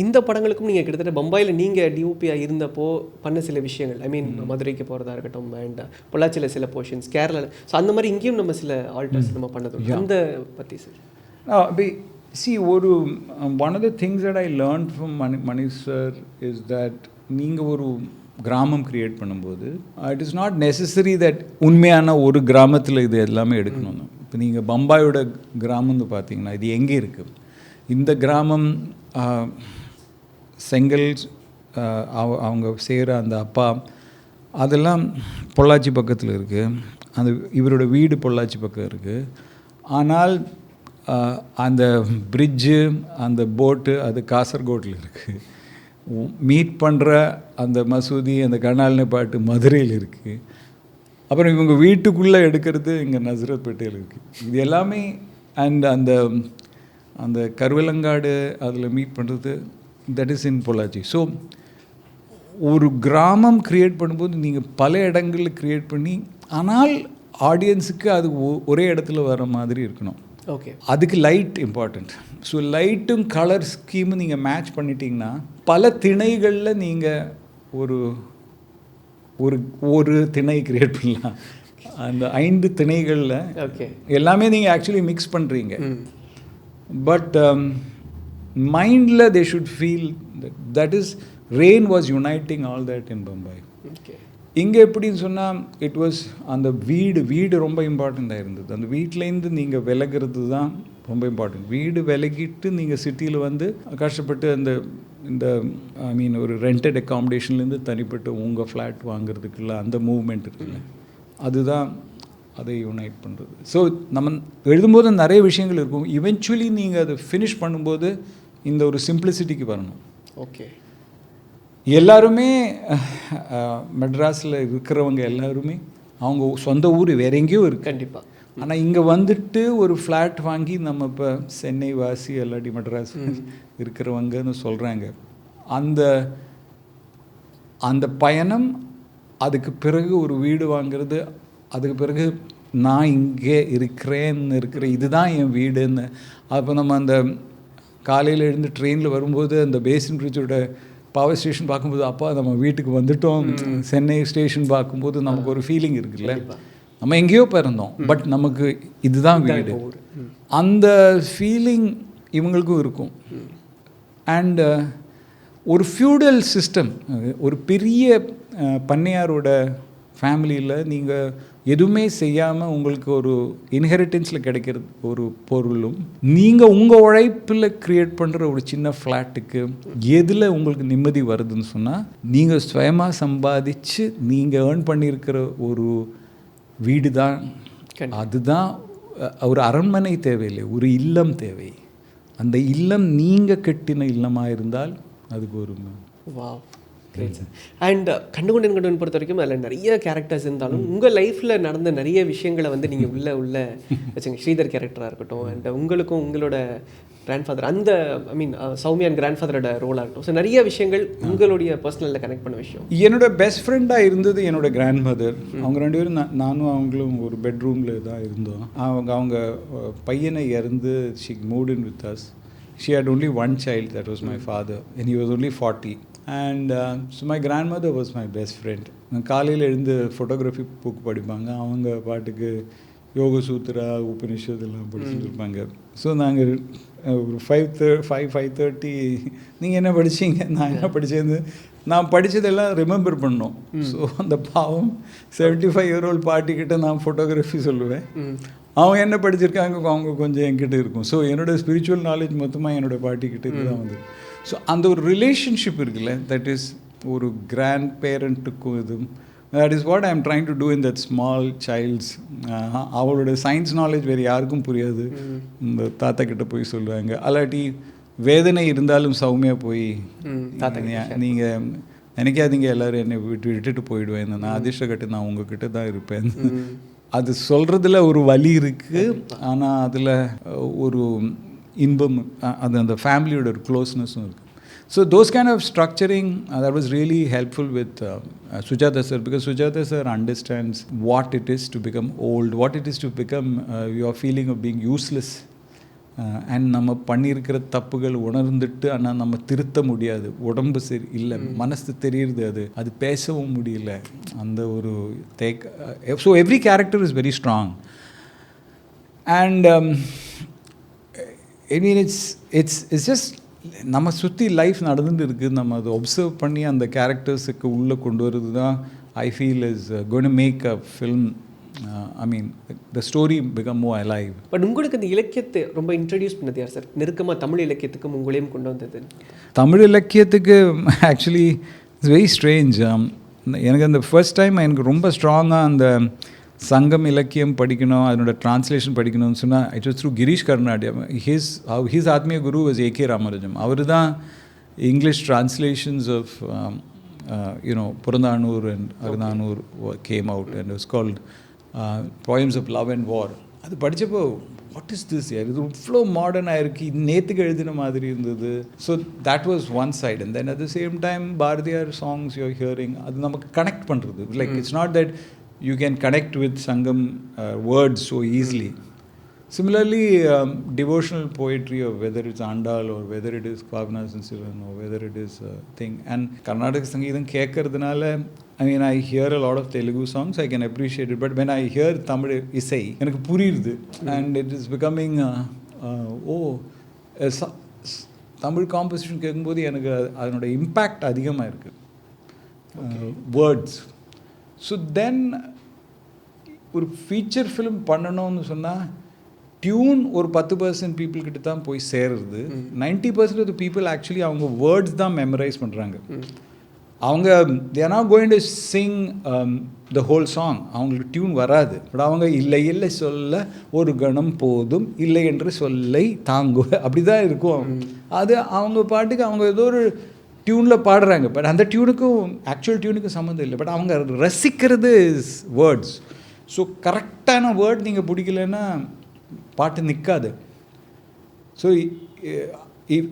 இந்த படங்களுக்கும் நீங்கள் கிட்டத்தட்ட பம்பாயில் நீங்கள் டிஓபியாக இருந்தப்போ பண்ண சில விஷயங்கள், ஐ மீன் மதுரைக்கு போகிறதா இருக்கட்டும், அண்ட் பொள்ளாச்சியில் சில போர்ஷன்ஸ், கேரளாவில், ஸோ அந்த மாதிரி இங்கேயும் நம்ம சில ஆல்டர்ஸ் நம்ம பண்ணது அந்த பற்றி sir. See, one of the things that I learned from Manish sir is that நீங்கள் ஒரு கிராமம் க்ரியேட் பண்ணும்போது it is not necessary that உண்மையான ஒரு கிராமத்தில் இது எல்லாமே எடுக்கணும்னு. இப்போ நீங்கள் பம்பாயோட கிராமம்னு பார்த்தீங்கன்னா இது எங்கே இருக்குது? இந்த கிராமம் செங்கல் அவங்க செய்கிற அந்த அப்பா அதெல்லாம் பொள்ளாச்சி பக்கத்தில் இருக்குது. அந்த இவரோட வீடு பொள்ளாச்சி பக்கம் இருக்குது. ஆனால் அந்த பிரிட்ஜு அந்த போட்டு அது காசர்கோட்டில் இருக்குது. மீட் பண்ணுற அந்த மசூதி அந்த கனால்னே பாட்டு மதுரையில் இருக்குது. அப்புறம் இவங்க வீட்டுக்குள்ளே எடுக்கிறது இங்கே நசரத்பேட்டையில் இருக்குது. இது எல்லாமே அண்ட் அந்த கருவலங்காடு அதில் மீட் பண்ணுறது that is in Pollachi. So ஒரு கிராமம் க்ரியேட் பண்ணும்போது நீங்கள் பல இடங்களில் க்ரியேட் பண்ணி, ஆனால் ஆடியன்ஸுக்கு அது ஒரே இடத்துல வர மாதிரி இருக்கணும். ஓகே, அதுக்கு லைட் இம்பார்ட்டண்ட். ஸோ லைட்டும் கலர் ஸ்கீமும் நீங்கள் மேட்ச் பண்ணிட்டீங்கன்னா பல திணைகளில் நீங்கள் ஒரு திணை க்ரியேட் பண்ணலாம். அந்த 5 திணைகளில் எல்லாமே நீங்கள் ஆக்சுவலி மிக்ஸ் பண்ணுறீங்க. பட் மைண்டில் they should feel that is rain was uniting all that in Bombay. இங்கே எப்படின்னு சொன்னால் இட் வாஸ் அந்த வீடு ரொம்ப இம்பார்ட்டண்ட்டாக இருந்தது. அந்த வீட்டிலேருந்து நீங்கள் விலகிறது தான் ரொம்ப இம்பார்ட்டண்ட். வீடு விலகிட்டு நீங்கள் சிட்டியில் வந்து கஷ்டப்பட்டு இந்த ஐ மீன் ஒரு ரெண்டட் அக்காமடேஷன்லேருந்து தனிப்பட்டு உங்கள் ஃப்ளாட் வாங்குறதுக்குள்ள அந்த மூவ்மெண்ட் இருக்குல்ல, அதுதான் அதை யுனைட் பண்ணுறது. ஸோ நம்ம எழுதும்போது நிறைய விஷயங்கள் இருக்கும். இவென்ச்சுவலி நீங்கள் அதை ஃபினிஷ் பண்ணும்போது இந்த ஒரு சிம்பிளிசிட்டிக்கு வரணும். ஓகே, எல்லாருமே மெட்ராஸில் இருக்கிறவங்க எல்லாருமே அவங்க சொந்த ஊர் வேற எங்கேயோ இருக்குது கண்டிப்பாக. ஆனால் இங்கே வந்துட்டு ஒரு ஃப்ளாட் வாங்கி நம்ம இப்போ சென்னை வாசி இல்லாட்டி மெட்ராஸ் இருக்கிறவங்கன்னு சொல்கிறாங்க. அந்த பயணம், அதுக்கு பிறகு ஒரு வீடு வாங்கிறது, அதுக்கு பிறகு நான் இங்கே இருக்கிற இதுதான் என் வீடுன்னு. அப்போ நம்ம அந்த காலையில் எழுந்து ட்ரெயினில் வரும்போது அந்த பேசின் பிரிட்ஜோட பவர் ஸ்டேஷன் பார்க்கும்போது அப்பா நம்ம வீட்டுக்கு வந்துட்டோம், சென்னை ஸ்டேஷன் பார்க்கும்போது நமக்கு ஒரு ஃபீலிங் இருக்குல்ல, நம்ம எங்கேயோ பிறந்தோம் பட் நமக்கு இதுதான் வீடு. அந்த ஃபீலிங் இவங்களுக்கும் இருக்கும். அண்ட் ஒரு ஃபியூடல் சிஸ்டம், ஒரு பெரிய பண்ணையாரோட ஃபேமிலியில் நீங்கள் எதுவுமே செய்யாமல் உங்களுக்கு ஒரு இன்ஹெரிட்டன்ஸில் கிடைக்கிறது ஒரு பொருளும், நீங்கள் உங்கள் உழைப்பில் க்ரியேட் பண்ணுற ஒரு சின்ன ஃப்ளாட்டுக்கு எதில் உங்களுக்கு நிம்மதி வருதுன்னு சொன்னால், நீங்கள் சுயமாக சம்பாதிச்சு நீங்கள் ஏர்ன் பண்ணியிருக்கிற ஒரு வீடு தான். அதுதான் ஒரு அரண்மனை தேவையில்லை, ஒரு இல்லம் தேவை. அந்த இல்லம் நீங்கள் கட்டின இல்லமாக இருந்தால் அதுக்கு ஒரு அண்ட் கண்டுகொண்டேன் கண்டுகொண்டேன் பொறுத்த வரைக்கும் அதில் நிறைய கேரக்டர்ஸ் இருந்தாலும் உங்கள் லைஃப்பில் நடந்த நிறைய விஷயங்களை வந்து நீங்கள் உள்ள வச்சுங்க. ஸ்ரீதர் கேரக்டராக இருக்கட்டும், அண்ட் உங்களுக்கும் உங்களோட கிராண்ட்ஃபாதர், அந்த ஐ மீன் சௌமியா அண்ட் கிராண்ட்ஃபாதரோட ரோலாக இருக்கட்டும், ஸோ நிறைய விஷயங்கள் உங்களுடைய பர்சனலில் கனெக்ட் பண்ண விஷயம். என்னோட பெஸ்ட் ஃப்ரெண்டாக இருந்தது என்னோட கிராண்ட் மதர். அவங்க 2 பேரும் நானும் அவங்களும் ஒரு பெட்ரூமில் தான் இருந்தோம். அவங்க பையனை இறந்து she moved in with us. She had only one child, that was my father, and he was only 40. And so my grandmother was my best friend. நான் காலையில் எழுந்து ஃபோட்டோகிராஃபி புக் படிப்பாங்க, அவங்க பாட்டுக்கு யோக சூத்ரா உபனிஷத் எல்லாம் படிச்சுட்டு இருப்பாங்க. ஸோ நாங்கள் ஒரு 5:30 நீங்கள் என்ன படிச்சீங்க, நான் என்ன படித்தேன்னு நான் படித்ததெல்லாம் ரிமெம்பர் பண்ணோம். ஸோ அந்த பாவம் 75-year-old பாட்டிக்கிட்ட நான் ஃபோட்டோகிராஃபி சொல்லுவேன், அவங்க என்ன படிச்சிருக்காங்க அவங்க கொஞ்சம் என்கிட்ட இருக்கும். ஸோ என்னோடய ஸ்பிரிச்சுவல் நாலேஜ் மொத்தமாக என்னோடய பாட்டிக்கிட்ட தான் வந்து. ஸோ அந்த ஒரு ரிலேஷன்ஷிப் இருக்குல்ல, தட் இஸ் ஒரு கிராண்ட் பேரண்ட்டுக்கும் இதுவும், that is what I am trying to do in that small childs. அவளோட சயின்ஸ் நாலேஜ் வேறு யாருக்கும் புரியாது. இந்த தாத்தா கிட்ட போய் சொல்லுவாங்க, அல்லாட்டி வேதனை இருந்தாலும் சௌமியாக போய் நீங்கள் நினைக்காதீங்க எல்லோரும் என்னை விட்டுட்டு போயிடுவேன், நான் அதிர்ஷ்டக்கட்டு நான் உங்ககிட்ட தான் இருப்பேன். அது சொல்கிறதுல ஒரு வலி இருக்குது, ஆனால் அதில் ஒரு இன்பம், அது அந்த ஃபேமிலியோட ஒரு க்ளோஸ்னஸும் இருக்குது. So those kind of structuring, that was really helpful with Sujata sir, because Sujata sir understands what it is to become old, what it is to become your feeling of being useless. And நம்ம பண்ணியிருக்கிற தப்புகள் உணர்ந்துட்டு ஆனால் நம்ம திருத்த முடியாது, உடம்பு சரி இல்லை, மனசு தெரியுது, அது பேசவும் முடியல, அந்த ஒரு so every character is very strong. And I mean it's just நம்ம சுற்றி லைஃப் நடந்துட்டு இருக்குது, நம்ம அதை ஒப்சர்வ் பண்ணி அந்த கேரக்டர்ஸுக்கு உள்ளே கொண்டு வரது தான் I feel is going to make a film. I mean the story become more alive. But உங்களுக்கு இந்த இலக்கியத்தை ரொம்ப இன்ட்ரடியூஸ் பண்ணது யார் சார்? நெருக்கமாக தமிழ் இலக்கியத்துக்கும் உங்களையும் கொண்டு வந்தது? தமிழ் இலக்கியத்துக்கு ஆக்சுவலி இட்ஸ் வெரி ஸ்ட்ரேஞ்ச். எனக்கு அந்த ஃபர்ஸ்ட் டைம் எனக்கு ரொம்ப ஸ்ட்ராங்காக அந்த சங்கம் இலக்கியம் படிக்கணும், அதனோட டிரான்ஸ்லேஷன் படிக்கணும்னு சொன்னால் it was through Girish Karnad. His ஆத்மீய குரு வாஸ் ஏகே ராமராஜம். அவர் தான் English translations of Purananuru and Akananuru came out and was called poems of love and war. அது படித்தப்போ வாட் இஸ் திஸ் யார், இது இவ்வளோ மாடர்னாக இருக்குது, நேற்றுக்கு எழுதின மாதிரி இருந்தது. So that was one side. And then at the same time Bharathiyar songs you're hearing, அது நமக்கு கனெக்ட் பண்ணுறது. Like it's not that you can connect with Sangam words so easily. Similarly, devotional poetry, or whether it's Andal or whether it is Pavanasan Sivan or whether it is thing, and Karnataka Sangeetham kekkiradhanaala, I mean, I hear a lot of Telugu songs, I can appreciate it, but when I hear Tamil isai enakku puriyudhu, and it is becoming Tamil composition kekkumbodhu enakku adanoda impact adhigama irukku, words. So then ஒரு feature film பண்ணணும்னு சொன்னால் tune ஒரு 10% பீப்புள்கிட்ட தான் போய் சேருது. 90% of the people actually அவங்க words தான் memorise பண்ணுறாங்க. அவங்க they are not going to Singh the whole song, அவங்களுக்கு டியூன் வராது. பட் அவங்க இல்லை இல்லை சொல்ல ஒரு கணம் போதும், இல்லை என்று சொல்லை தாங்கு, அப்படி தான் இருக்கும். அது அவங்க பாட்டுக்கு அவங்க ஏதோ ஒரு டியூனில் பாடுறாங்க, பட் அந்த டியூனுக்கும் ஆக்சுவல் டியூனுக்கும் சம்மந்தம் இல்லை. பட் அவங்க ரசிக்கிறது இஸ் வேர்ட்ஸ். ஸோ கரெக்டான வேர்ட் நீங்கள் பிடிக்கலன்னா பாட்டு நிற்காது. ஸோ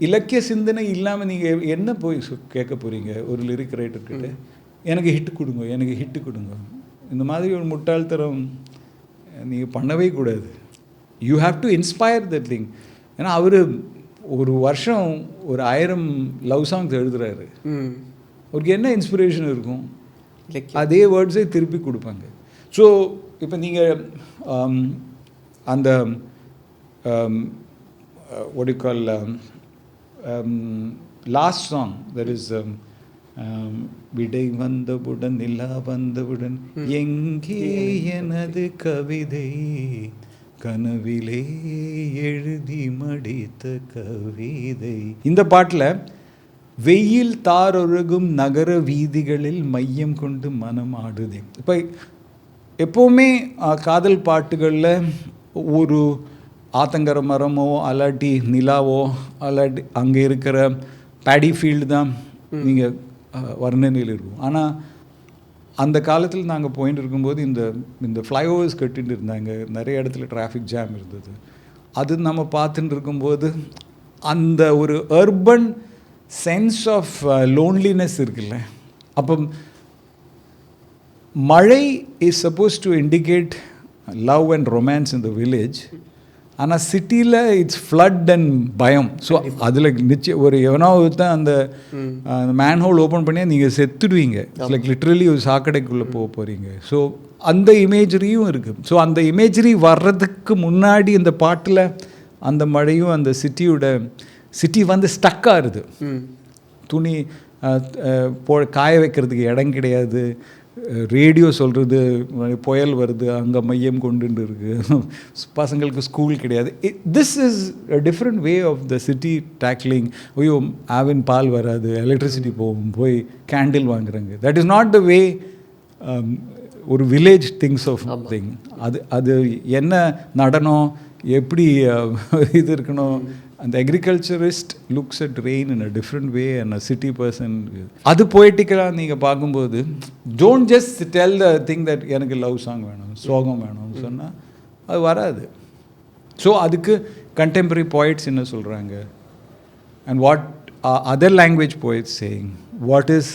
இலக்கிய சிந்தனை இல்லாமல் நீங்கள் என்ன போய் கேட்க போகிறீங்க ஒரு லிரிக் ரைட்டர்கிட்ட, எனக்கு ஹிட்டு கொடுங்க, எனக்கு ஹிட்டு கொடுங்க. இந்த மாதிரி ஒரு முட்டாள்தரம் நீங்கள் பண்ணவே கூடாது. You have to inspire that thing. ஏன்னா அவர் ஒரு வருஷம் ஒரு 1000 லவ் சாங்ஸ் எழுதுறாரு. அவருக்கு என்ன இன்ஸ்பிரேஷன் இருக்கும்? அதே வேர்ட்ஸே திருப்பி கொடுப்பாங்க. ஸோ இப்போ நீங்கள் அந்த what you call last song, that is விடை வந்தவுடன் நிலா வந்தவுடன் எங்கே எனது கவிதை கனவிலே எழுதி மடித்த கவிதை. இந்த பாட்டில் வெயில் தாரொழுகும் நகர வீதிகளில் மையம் கொண்டு மனம் ஆடுதே. இப்போ எப்போவுமே காதல் பாட்டுகளில் ஒரு ஆத்தங்கர மரமோ அல்லாட்டி நிலாவோ அல்லாட்டி அங்கே இருக்கிற பேடி ஃபீல்டு தான் நீங்கள் வர்ணனையில் இருக்கும். ஆனால் அந்த காலத்தில் நாங்கள் போயிட்டு இருக்கும்போது இந்த ஃப்ளைஓவர்ஸ் கட்டிட்டு இருந்தாங்க, நிறைய இடத்துல டிராஃபிக் ஜாம் இருந்தது. அது நம்ம பார்த்துட்டு இருக்கும்போது அந்த ஒரு அர்பன் சென்ஸ் ஆஃப் லோன்லினஸ் இருக்குல்ல. அப்போ மழை is suppose to indicate love and romance in the village. ஆனால் சிட்டியில் இட்ஸ் ஃப்ளட் அண்ட் பயம். ஸோ அதில் நிச்சயம் ஒரு எவனாவது தான் அந்த மேன்ஹோல் ஓப்பன் பண்ணி நீங்கள் செத்துடுவீங்க. லைக் லிட்ரலி ஒரு சாக்கடைக்குள்ளே போக போகிறீங்க. ஸோ அந்த இமேஜரியும் இருக்குது. ஸோ அந்த இமேஜரி வர்றதுக்கு முன்னாடி இந்த பாட்டில் அந்த மழையும் அந்த சிட்டி வந்து ஸ்டக் ஆகுது. துணி காய வைக்கிறதுக்கு இடம் கிடையாது, ரேடியோ சொல்கிறது புயல் வருது அங்கே மையம் கொண்டு இருக்கு பசங்களுக்கு ஸ்கூல் கிடையாது. This is a different way of the city tackling. ஐயோ ஆவின் பால் வராது, எலக்ட்ரிசிட்டி போகும், போய் கேண்டில் வாங்குறாங்க. That is not the way ஒரு வில்லேஜ் திங்ஸ் ஆஃப் திங். அது என்ன நடனம் எப்படி இது இருக்கணும். அந்த agriculturist looks at rain in a different way and a city person. அது பொய்ட்டிக்கலாக நீங்கள் பார்க்கும்போது don't just tell the thing that எனக்கு லவ் சாங் வேணும், சோகம் வேணும்னு சொன்னால் அது வராது. ஸோ அதுக்கு கண்டெம்பரரி போய்ட்ஸ் என்ன சொல்கிறாங்க and what other language poets saying, what is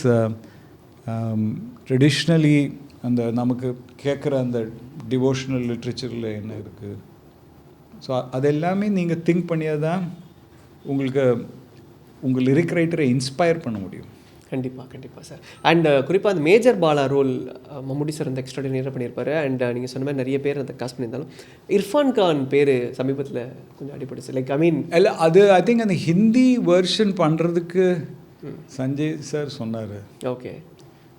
traditionally அந்த நமக்கு கேட்குற அந்த டிவோஷனல் லிட்ரேச்சரில் என்ன இருக்குது. ஸோ அது எல்லாமே நீங்கள் திங்க் பண்ணியாக தான் உங்களுக்கு உங்கள் லிரிக் ரைட்டரை இன்ஸ்பயர் பண்ண முடியும். கண்டிப்பாக சார். அண்ட் குறிப்பாக அந்த மேஜர் பாலா ரோல் மம்முட்டி சார் அந்த எக்ஸ்ட்ராடினரியாக பண்ணியிருப்பார். அண்ட் நீங்கள் சொன்ன மாதிரி நிறைய பேர் அந்த காஸ்ட் பண்ணியிருந்தாலும் இர்ஃபான் கான் பேர் சமீபத்தில் கொஞ்சம் அடிபடுச்சு. லைக் ஐ மீன் இல்லை அது ஐ திங்க் அந்த ஹிந்தி வெர்ஷன் பண்ணுறதுக்கு சஞ்சய் சார் சொன்னார். ஓகே,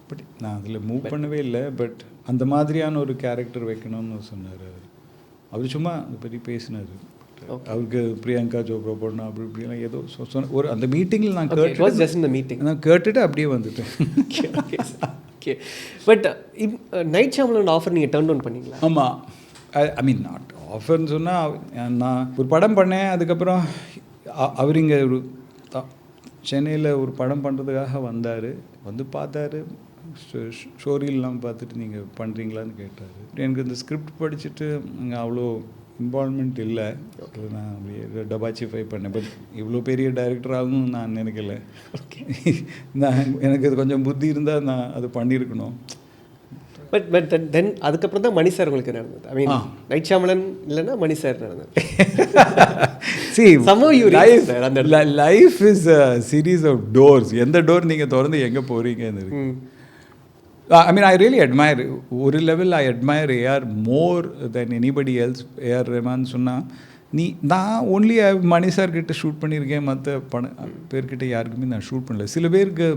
பட் நான் அதில் மூவ் பண்ணவே இல்லை. பட் அந்த மாதிரியான ஒரு கேரக்டர் வைக்கணும்னு சொன்னார். அவர் சும்மா அதை பற்றி பேசினார். அவருக்கு பிரியங்கா சோப்ரா போடணும் அப்படி இப்படிலாம் ஏதோ சொன்ன ஒரு அந்த மீட்டிங்கில் நான் கேட்டுட்டு அப்படியே வந்துட்டேன். ஓகே, பட் நைட் ஷாம்லோட ஆஃபர் நீங்கள் டர்ன் டவுன் பண்ணீங்களா? ஆமாம், ஐ மீன் நாட் ஆஃபர்னு சொன்னால் நான் ஒரு படம் பண்ணேன். அதுக்கப்புறம் அவர் இங்கே ஒரு சென்னையில் ஒரு படம் பண்ணுறதுக்காக வந்தார். வந்து பார்த்தாரு, ஸ்டோரிலாம் பார்த்துட்டு நீங்கள் பண்ணுறீங்களான்னு கேட்டார். எனக்கு இந்த ஸ்கிரிப்ட் படிச்சுட்டு அங்கே அவ்வளோ இன்வால்மெண்ட் இல்லை. நான் டபாச்சிஃபை பண்ணேன். பட் இவ்வளோ பெரிய டைரக்டர் ஆகும் நான் நினைக்கல. நான் எனக்கு அது கொஞ்சம் புத்தி இருந்தால் நான் அது பண்ணியிருக்கணும். பட் தென் அதுக்கப்புறம் தான் மணி சார் உங்களுக்கு நடந்தது. ஐ மீன் நைட் ஷாமலன் இல்லைன்னா மணி சார் நடந்தது. Life is a series of doors. எந்த டோர் நீங்கள் திறந்து எங்கே போகிறீங்கன்னு இருக்கு. I mean, I really admire, ஒரு level I admire AR more than anybody else. AR Rahman சொன்னால் நான் ஒன்லி மணி சார்கிட்ட ஷூட் பண்ணியிருக்கேன், மற்ற பேர்கிட்ட யாருக்குமே நான் ஷூட் பண்ணல. சில பேருக்கு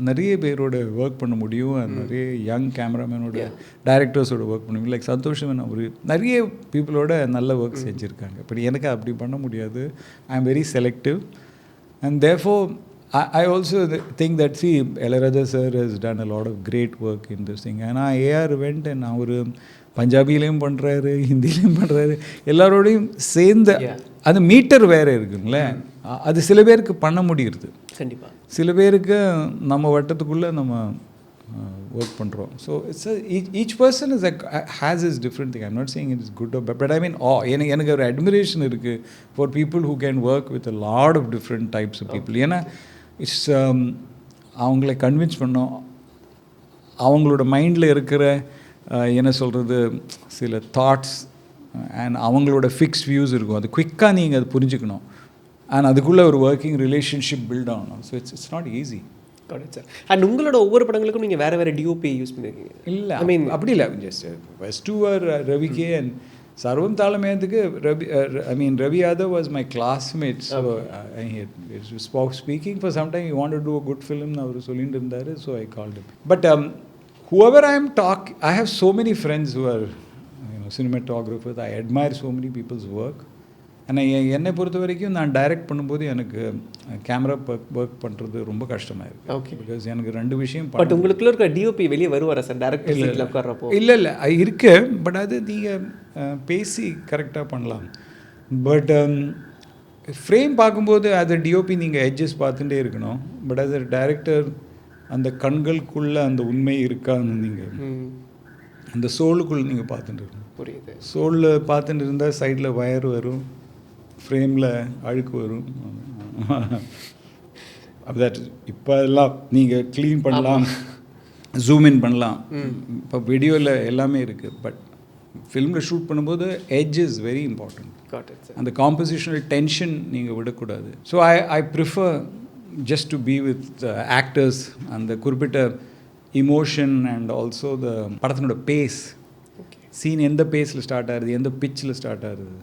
நிறைய பேரோட ஒர்க் பண்ண முடியும், நிறைய யங் கேமராமேனோட டைரக்டர்ஸோட ஒர்க் பண்ண முடியும். லைக் சந்தோஷம் அவர் நிறைய பீப்புளோட நல்ல ஒர்க் செஞ்சுருக்காங்க. பட் எனக்கு அப்படி பண்ண முடியாது. I am very selective and therefore I also think that, see, Ilayaraja sir has done a lot of great work in this thing. And AR went and அவர் பஞ்சாபிலையும் பண்ணுறாரு, ஹிந்திலையும் பண்ணுறாரு, எல்லாரோடையும் சேர்ந்து அது மீட்டர் வேறு இருக்குங்களே. அது சில பேருக்கு பண்ண முடியுது. கண்டிப்பாக சில பேருக்கு நம்ம வட்டத்துக்குள்ளே நம்ம ஒர்க் பண்ணுறோம். So it's each person is has is different thing. I'm not saying it is good or but I mean எனக்கு ஒரு அட்மிரேஷன் இருக்குது for people who can work with a lot of different types of people. ஏன்னா it's அவங்கள convince பண்ணோம். அவங்களோட மைண்டில் இருக்கிற என்ன சொல்கிறது சில தாட்ஸ் அண்ட் அவங்களோட ஃபிக்ஸ் வியூஸ் இருக்கும். அது குவிக்காக நீங்கள் அது புரிஞ்சுக்கணும். அண்ட் அதுக்குள்ளே ஒரு ஒர்க்கிங் ரிலேஷன்ஷிப் பில்ட் ஆகணும். So it's not easy. Sir and உங்களோட ஒவ்வொரு படங்களுக்கும் நீங்கள் வேறு டிஓபி யூஸ் பண்ணியிருக்கீங்க? இல்லை, ஐ மீன் அப்படி இல்லை. ஜஸ்ட் வெஸ்டூவர் ரவிகே அண்ட் சர்வம் தாளமேத்துக்கு Ravi Yadav was my classmate. So he spoke speaking for some time. He wanted to do a good film. அவர் சொல்லிட்டு இருந்தார். So I called him. But whoever I have so many friends who are cinematographers. I admire so many people's work. ஆனால் என்னை பொறுத்த வரைக்கும் நான் direct பண்ணும்போது எனக்கு camera work பண்ணுறது ரொம்ப கஷ்டமாக இருக்குது. ஓகே, பிகாஸ் எனக்கு ரெண்டு விஷயம். பட் உங்களுக்குள்ள இருக்க டிஓபி வெளியே வருவாரா சார் டைரக்டர் சீட்டில் உட்கார்றப்போ? இல்லை இருக்கு. பட் அது நீங்கள் பேசி கரெக்டாக பண்ணலாம். பட் ஃப்ரேம் பார்க்கும்போது அது டிஓபி நீங்கள் எட்ஜஸ் பார்த்துட்டே இருக்கணும். பட் அது டைரக்டர் அந்த கண்களுக்குள்ளே அந்த உண்மை இருக்கான்னு நீங்கள் அந்த சோலுக்குள்ளே நீங்கள் பார்த்துட்டு இருக்கணும். புரியுது. சோலில் பார்த்துட்டு இருந்தால் சைடில் வயர் வரும், ஃப்ரேமில் அழுக்கு வரும். தட் இப்போ எல்லாம் நீங்கள் க்ளீன் பண்ணலாம், ஜூம் இன் பண்ணலாம். இப்போ வீடியோவில் எல்லாமே இருக்குது. பட் ஃபிலிமில் ஷூட் பண்ணும்போது எட்ஜ் இஸ் வெரி இம்பார்ட்டன்ட். அந்த காம்போசிஷனல் டென்ஷன் நீங்கள் விடக்கூடாது. So I prefer just to be with actors. அந்த குறிப்பிட்ட இமோஷன் அண்ட் ஆல்சோ த படத்தினோட பேஸ். சீன் எந்த பேஸில் ஸ்டார்ட் ஆகுது, எந்த பிச்சில் ஸ்டார்ட் ஆகுது.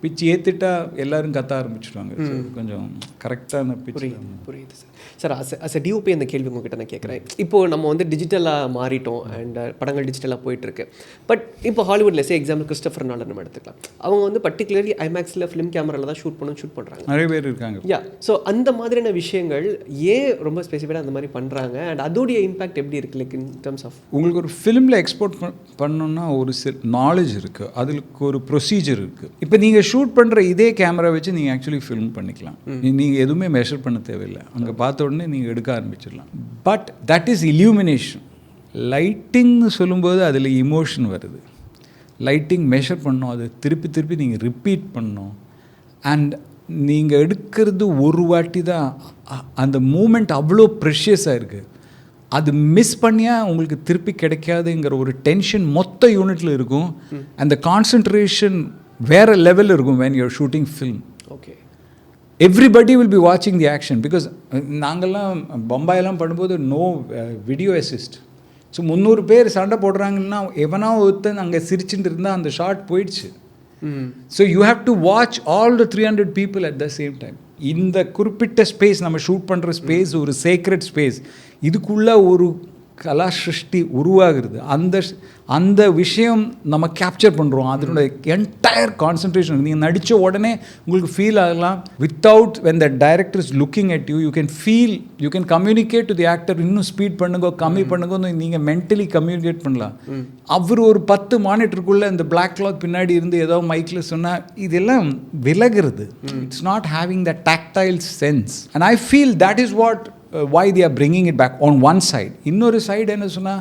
பிச் ஏற்றுட்டா எல்லோரும் கத்த ஆரம்பிச்சிடுவாங்க. கொஞ்சம் கரெக்டான பிச். புரியுது sir. Sir as a DOP அந்த கேள்வி உங்ககிட்ட நான் கேட்குறேன். இப்போது நம்ம வந்து டிஜிட்டலாக மாறிட்டோம் அண்ட் படங்கள் டிஜிட்டலாக போயிட்டுருக்கு. பட் இப்போ ஹாலிவுட்ல எக்ஸாம்பிள் கிறிஸ்டோஃபர் நோலன் நம்ம எடுத்துக்கலாம். அவங்க வந்து பர்டிகுலர்லி ஐமேக்ஸில் ஃபிலிம் கேமராவில் தான் ஷூட் பண்ணுறாங்க. நிறைய பேர் இருக்காங்க. ஸோ அந்த மாதிரியான விஷயங்கள் ஏன் ரொம்ப ஸ்பெசிஃபிக்காக அந்த மாதிரி பண்ணுறாங்க அண்ட் அதோடைய இம்பாக்ட் எப்படி இருக்குது லைக் இன் டர்ம்ஸ் ஆஃப் உங்களுக்கு ஒரு ஃபிலிமில் எக்ஸ்போர்ட் பண்ணணும்னா ஒரு நாலேஜ் இருக்குது, அதுக்கு ஒரு ப்ரொசீஜர் இருக்குது. இப்போ நீங்கள் ஷூட் பண்ணுற இதே கேமரா வச்சு நீங்கள் ஆக்சுவலி ஃபில்ம் பண்ணிக்கலாம். நீங்கள் எதுவுமே மெஷர் பண்ண தேவையில்லை. அங்கே பார்த்த உடனே நீங்கள் எடுக்க ஆரம்பிச்சிடலாம். But that is illumination. லைட்டிங்னு சொல்லும்போது அதில் இமோஷன் வருது. லைட்டிங் மெஷர் பண்ணணும், அது திருப்பி திருப்பி நீங்கள் ரிப்பீட் பண்ணணும். அண்ட் நீங்கள் எடுக்கிறது ஒரு வாட்டி தான், அந்த மூமெண்ட் அவ்வளோ ப்ரெஷியஸாக இருக்குது. அது மிஸ் பண்ணியா உங்களுக்கு திருப்பி கிடைக்காதுங்கிற ஒரு டென்ஷன் மொத்த யூனிட்டில் இருக்கும். அந்த கான்சன்ட்ரேஷன் வேறு லெவலில் இருக்கும் when you're shooting film. Okay, everybody will be watching the action because நாங்கள்லாம் பம்பாயெல்லாம் பண்ணும்போது நோ வீடியோ அசிஸ்ட். ஸோ 300 பேர் சண்டை போடுறாங்கன்னா எவனா ஒருத்தன் அங்கே சிரிச்சுட்டு இருந்தால் அந்த ஷாட் போயிடுச்சு. So you have to watch all the 300 people at the same time. இந்த குறிப்பிட்ட ஸ்பேஸ், நம்ம ஷூட் பண்ணுற ஸ்பேஸ் ஒரு சீக்ரெட் ஸ்பேஸ். இதுக்குள்ளே ஒரு கலா சிருஷ்டி உருவாகிறது. அந்த விஷயம் நம்ம கேப்சர் பண்ணுறோம். அதனோட என்டையர் கான்சன்ட்ரேஷன் நீங்கள் நடித்த உடனே உங்களுக்கு ஃபீல் ஆகலாம். Without when the director is looking at you, you can feel, you can communicate to the actor. இன்னும் ஸ்பீட் பண்ணுங்க, கம்மி பண்ணுங்க, நீங்கள் மென்டலி கம்யூனிகேட் பண்ணலாம். அவர் ஒரு 10 மானிட்டருக்குள்ளே இந்த பிளாக் கிளாத் பின்னாடி இருந்து ஏதோ மைக்கில் சொன்னால் இதெல்லாம் விலகிறது. It's not having the tactile sense. And I feel that is what why they are bringing it back on one side. இன்னொரு சைடு என்ன சொன்னால்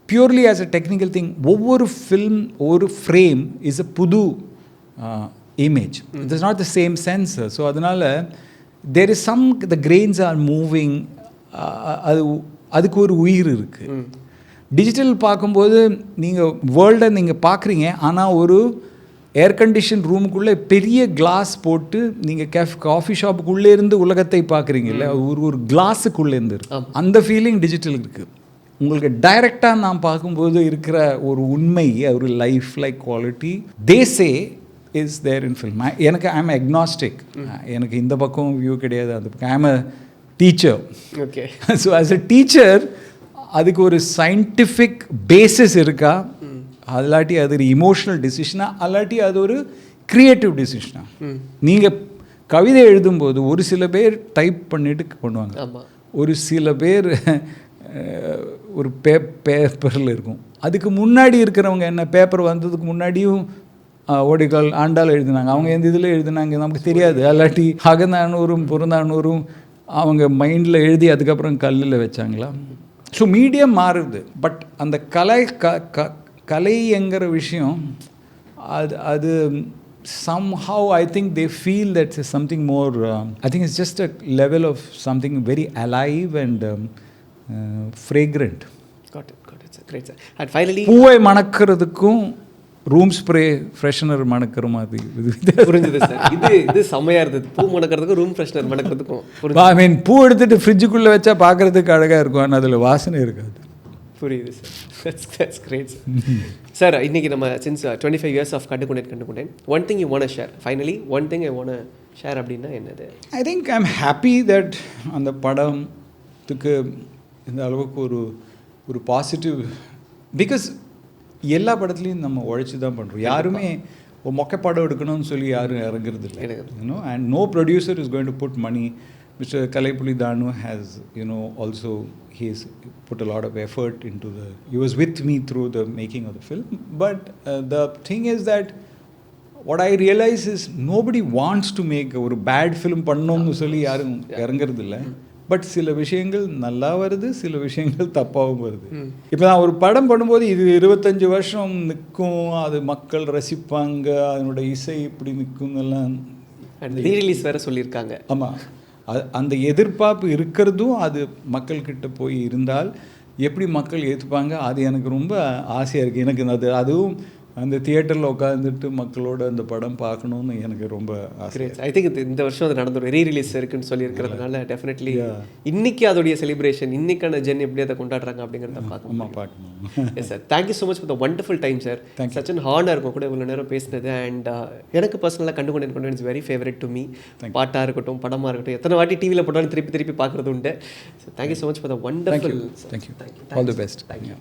purely as a technical thing, ஒவ்வொரு ஃபில்ம் ஒரு ஃப்ரேம் இஸ் a புது image. It is not the same sensor. So அதனால் there is some, the grains are moving. அதுக்கு ஒரு உயிர் இருக்குது. டிஜிட்டல் பார்க்கும்போது நீங்கள் வேர்ல்டை நீங்கள் பார்க்குறீங்க, ஆனால் ஒரு ஏர் கண்டிஷன் ரூமுக்குள்ளே பெரிய கிளாஸ் போட்டு நீங்கள் காஃபி ஷாப்புக்குள்ளே இருந்து உலகத்தை பார்க்குறீங்கல்ல, ஒரு கிளாஸுக்குள்ளேருந்து இருக்கு. அந்த ஃபீலிங் டிஜிட்டல் இருக்குது. உங்களுக்கு டைரெக்டாக நான் பார்க்கும்போது இருக்கிற ஒரு உண்மை, ஒரு life like quality they say is there in film. எனக்கு ஐ எம் அக்னாஸ்டிக். எனக்கு இந்த பக்கம் வியூ கிடையாது, அந்த பக்கம். I am a teacher. Okay, so as a teacher அதுக்கு ஒரு சயின்டிஃபிக் பேசிஸ் இருக்கா, அல்லாட்டி அது ஒரு இமோஷனல் டிசிஷனா, அல்லாட்டி அது ஒரு க்ரியேட்டிவ் டிசிஷனா? நீங்கள் கவிதை எழுதும்போது ஒரு சில பேர் டைப் பண்ணிட்டு பண்ணுவாங்க, ஒரு சில பேர் ஒரு பேப்பரில் இருக்கும். அதுக்கு முன்னாடி இருக்கிறவங்க என்ன, பேப்பர் வந்ததுக்கு முன்னாடியும் ஓடிகால் ஆண்டால் எழுதினாங்க, அவங்க எந்த இதில் எழுதினாங்க நமக்கு தெரியாது. அல்லாட்டி அகந்தானூரும் புறந்தானூரும் அவங்க மைண்டில் எழுதி அதுக்கப்புறம் கல்லில் வச்சாங்களா? ஸோ மீடியம் மாறுது. பட் அந்த கலைங்கிற விஷயம் அது somehow I think they feel that it's something more, I think it's just a level of something very alive and fragrant. Got it sir, great sir. And finally, பூவை மணக்கிறதுக்கும் room spray freshener மணக்கிற மாதிரி புரிஞ்சுது sir. இது செம்மையாக இருந்தது. பூ மணக்கிறதுக்கும் room freshener மணக்கிறதுக்கும். ஐ மீன் பூ எடுத்துகிட்டு ஃப்ரிட்ஜுக்குள்ளே வச்சா பார்க்குறதுக்கு அழகாக இருக்கும், ஆனால் அதில் வாசனை இருக்காது. புரியுது sir. That's great sir. Sir, இன்றைக்கி நம்ம since 25 years of Kandukondain, one thing you want share, finally one thing I want share அப்படின்னா என்னது? I think I am happy that அந்த படத்துக்கு இந்த அளவுக்கு ஒரு பாசிட்டிவ், பிகாஸ் எல்லா படத்துலையும் நம்ம உழைச்சி தான் பண்ணுறோம். யாருமே ஒரு மொக்கை படம் எடுக்கணும்னு சொல்லி யாரும் இறங்குறது இல்லை, you know. And no producer is going to put money. Mr. Kalaipuli Danu has, also he's put a lot of effort into he was with me through the making of the film. But the thing is that what I realize is nobody wants to make a bad film பண்ணணும்னு சொல்லி யாரும் இறங்குறது இல்லை. But சில விஷயங்கள் நல்லா வருது, சில விஷயங்கள் தப்பாகவும் வருது. இப்போ நான் ஒரு படம் பண்ணும்போது இது 25 வருஷம் நிற்கும், அது மக்கள் ரசிப்பாங்க, அதனோட இசை இப்படி நிற்குங்கெல்லாம் ரீரிலீஸ் வேறு சொல்லியிருக்காங்க. ஆமாம், அந்த எதிர்பார்ப்பு இருக்கிறதும் அது மக்கள்கிட்ட போய் இருந்தால் எப்படி மக்கள் ஏற்றுப்பாங்க, அது எனக்கு ரொம்ப ஆசையாக இருக்குது. எனக்கு அதுவும் அந்த தியேட்டரில் உட்காந்துட்டு மக்களோட அந்த படம் பார்க்கணுன்னு எனக்கு ரொம்ப ஆசை. ஐ திங்க் இந்த வருஷம் அது நடந்துடும், ரீ ரிலீஸ் இருக்குன்னு சொல்லி இருக்கிறதுனால டெஃபினெட்லி இன்னைக்கு அதோடைய செலிப்ரேஷன், இன்னைக்கான ஜென் எப்படி அதை கொண்டாடுறாங்க அப்படிங்கிறத பார்க்கணும். Yes sir, thank you so much for the wonderful time sir. Such an honour இருக்கும் கூட இவ்வளோ நேரம் பேசினது. அண்ட் எனக்கு பர்சனலாக Kandukondain it's very favourite to me. பாட்டாக இருக்கட்டும், படமாக இருக்கட்டும், எத்தனை வாட்டி டிவியில் போட்டாலும் திருப்பி திருப்பி பார்க்குறது உண்டு. So thank you so much for the wonderful. Thank you. All the best. Thank you.